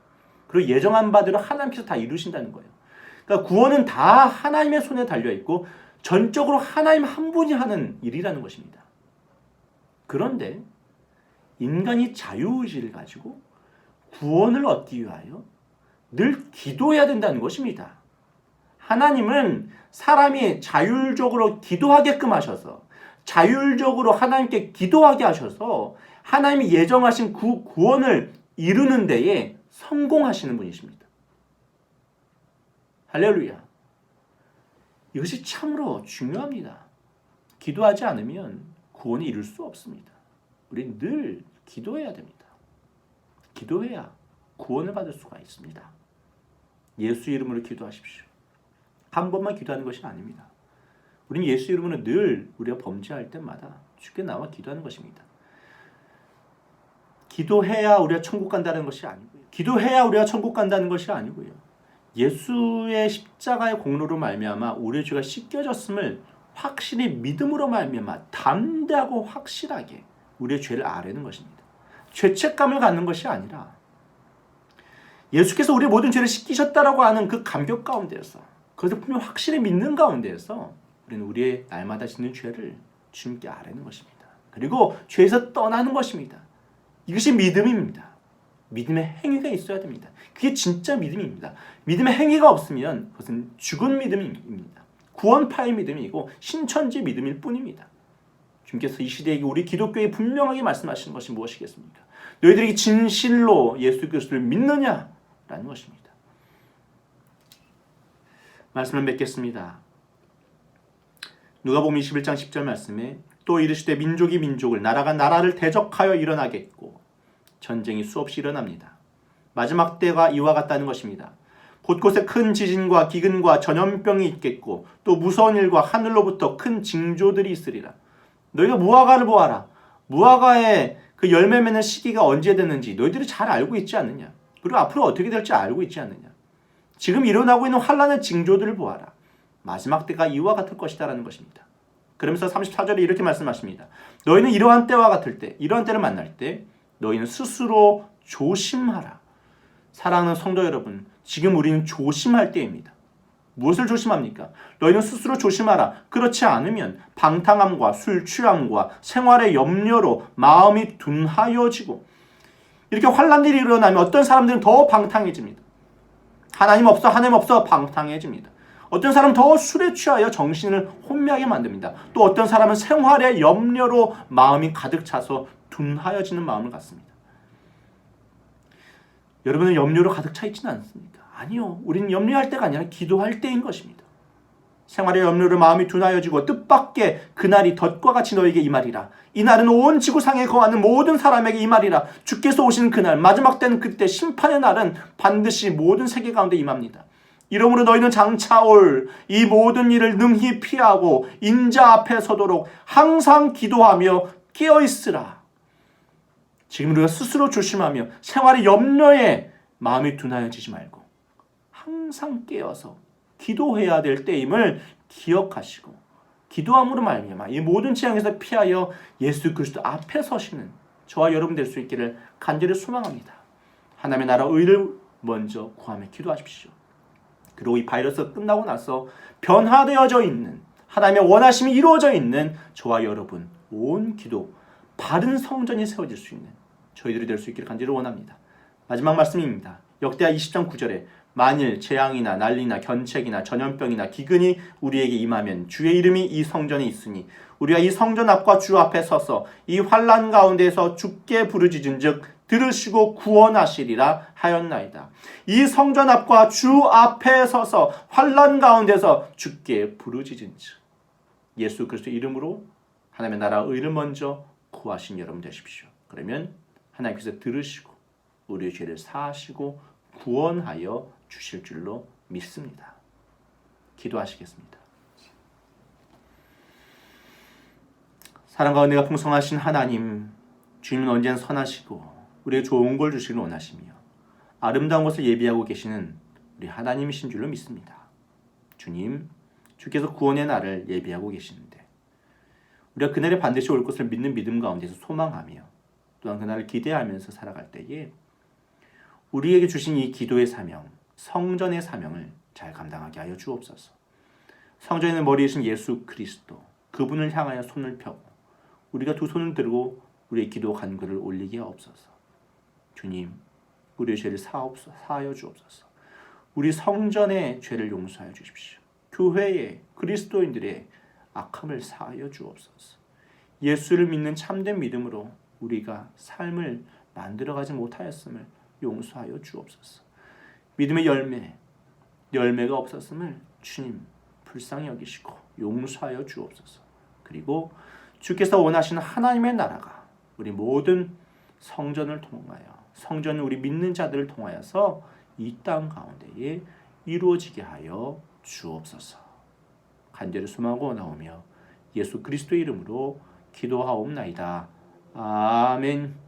그리고 예정한 바대로 하나님께서 다 이루신다는 거예요. 그러니까 구원은 다 하나님의 손에 달려있고 전적으로 하나님 한 분이 하는 일이라는 것입니다. 그런데 인간이 자유의지를 가지고 구원을 얻기 위하여 늘 기도해야 된다는 것입니다. 하나님은 사람이 자율적으로 기도하게끔 하셔서 자율적으로 하나님께 기도하게 하셔서 하나님이 예정하신 그 구원을 이루는 데에 성공하시는 분이십니다. 할렐루야. 이것이 참으로 중요합니다. 기도하지 않으면 구원을 이룰 수 없습니다. 우리는 늘 기도해야 됩니다. 기도해야 구원을 받을 수가 있습니다. 예수 이름으로 기도하십시오. 한 번만 기도하는 것이 아닙니다. 우리는 예수 이름으로 늘 우리가 범죄할 때마다 주께 나와 기도하는 것입니다. 기도해야 우리가 천국 간다는 것이 아니고요. 기도해야 우리가 천국 간다는 것이 아니고요. 예수의 십자가의 공로로 말미암아 우리의 죄가 씻겨졌음을 확실히 믿음으로 말미암아 담대하고 확실하게 우리의 죄를 아뢰는 것입니다. 죄책감을 갖는 것이 아니라 예수께서 우리의 모든 죄를 씻기셨다라고 하는 그 감격 가운데에서 그것을 분명히 확실히 믿는 가운데에서 우리는 우리의 날마다 짓는 죄를 주님께 아뢰는 것입니다. 그리고 죄에서 떠나는 것입니다. 이것이 믿음입니다. 믿음의 행위가 있어야 됩니다. 그게 진짜 믿음입니다. 믿음의 행위가 없으면 그것은 죽은 믿음입니다. 구원파의 믿음이고 신천지 믿음일 뿐입니다. 주님께서 이 시대에 우리 기독교에 분명하게 말씀하시는 것이 무엇이겠습니까? 너희들이 진실로 예수 그리스도를 믿느냐라는 것입니다. 말씀을 맺겠습니다. 누가복음 21장 10절 말씀에 또 이르시되 민족이 민족을 나라가 나라를 대적하여 일어나겠고 전쟁이 수없이 일어납니다. 마지막 때가 이와 같다는 것입니다. 곳곳에 큰 지진과 기근과 전염병이 있겠고 또 무서운 일과 하늘로부터 큰 징조들이 있으리라. 너희가 무화과를 보아라. 무화과의 그 열매 맺는 시기가 언제 되는지 너희들이 잘 알고 있지 않느냐. 그리고 앞으로 어떻게 될지 알고 있지 않느냐. 지금 일어나고 있는 환란의 징조들을 보아라. 마지막 때가 이와 같을 것이다 라는 것입니다. 그러면서 34절에 이렇게 말씀하십니다. 너희는 이러한 때와 같을 때, 이러한 때를 만날 때 너희는 스스로 조심하라. 사랑하는 성도 여러분, 지금 우리는 조심할 때입니다. 무엇을 조심합니까? 너희는 스스로 조심하라. 그렇지 않으면 방탕함과 술 취함과 생활의 염려로 마음이 둔하여지고, 이렇게 환난들이 일어나면 어떤 사람들은 더 방탕해집니다. 하나님 없어 방탕해집니다. 어떤 사람은 더 술에 취하여 정신을 혼미하게 만듭니다. 또 어떤 사람은 생활의 염려로 마음이 가득 차서 둔하여지는 마음을 갖습니다. 여러분은 염려로 가득 차 있지는 않습니까? 아니요. 우리는 염려할 때가 아니라 기도할 때인 것입니다. 생활의 염려로 마음이 둔하여지고 뜻밖의 그날이 덫과 같이 너에게 임하리라. 이 날은 온 지구상에 거하는 모든 사람에게 임하리라. 주께서 오시는 그날, 마지막 때는 그때 심판의 날은 반드시 모든 세계 가운데 임합니다. 이러므로 너희는 장차 올 이 모든 일을 능히 피하고 인자 앞에 서도록 항상 기도하며 깨어있으라. 지금 우리가 스스로 조심하며 생활의 염려에 마음이 둔하여지지 말고 항상 깨어서 기도해야 될 때임을 기억하시고 기도함으로 말미암아 이 모든 재앙에서 피하여 예수 그리스도 앞에 서시는 저와 여러분 될 수 있기를 간절히 소망합니다. 하나님의 나라 의를 먼저 구하며 기도하십시오. 그리고 이 바이러스가 끝나고 나서 변화되어져 있는 하나님의 원하심이 이루어져 있는 저와 여러분 온 기도 바른 성전이 세워질 수 있는 저희들이 될 수 있기를 간절히 원합니다. 마지막 말씀입니다. 역대하 20장 9절에 만일 재앙이나 난리나 견책이나 전염병이나 기근이 우리에게 임하면 주의 이름이 이 성전에 있으니 우리가 이 성전 앞과 주 앞에 서서 이 환난 가운데서 주께 부르짖은즉 들으시고 구원하시리라 하였나이다. 이 성전 앞과 주 앞에 서서 환난 가운데서 주께 부르짖은즉 예수 그리스도 이름으로 하나님의 나라 의를 먼저 구하신 여러분 되십시오. 그러면 하나님께서 들으시고 우리의 죄를 사하시고 구원하여 주실 줄로 믿습니다. 기도하시겠습니다. 사랑과 은혜가 풍성하신 하나님, 주님은 언제나 선하시고 우리에게 좋은 걸 주시길 원하시며 아름다운 것을 예비하고 계시는 우리 하나님이신 줄로 믿습니다. 주님, 주께서 구원의 날을 예비하고 계시는데 우리가 그날에 반드시 올 것을 믿는 믿음 가운데서 소망하며 또한 그날을 기대하면서 살아갈 때에 우리에게 주신 이 기도의 사명, 성전의 사명을 잘 감당하게 하여 주옵소서. 성전의 머리이신 예수 그리스도, 그분을 향하여 손을 펴고 우리가 두 손을 들고 우리의 기도 간구를 올리게 하옵소서. 주님, 우리의 죄를 사하여 주옵소서. 우리 성전의 죄를 용서하여 주십시오. 교회의 그리스도인들의 악함을 사하여 주옵소서. 예수를 믿는 참된 믿음으로 우리가 삶을 만들어가지 못하였음을 용서하여 주옵소서. 믿음의 열매가 없었음을 주님 불쌍히 여기시고 용서하여 주옵소서. 그리고 주께서 원하시는 하나님의 나라가 우리 모든 성전을 통하여 성전을 우리 믿는 자들을 통하여서 이 땅 가운데에 이루어지게 하여 주옵소서. 간절히 소망하고 나오며 예수 그리스도의 이름으로 기도하옵나이다. 아멘.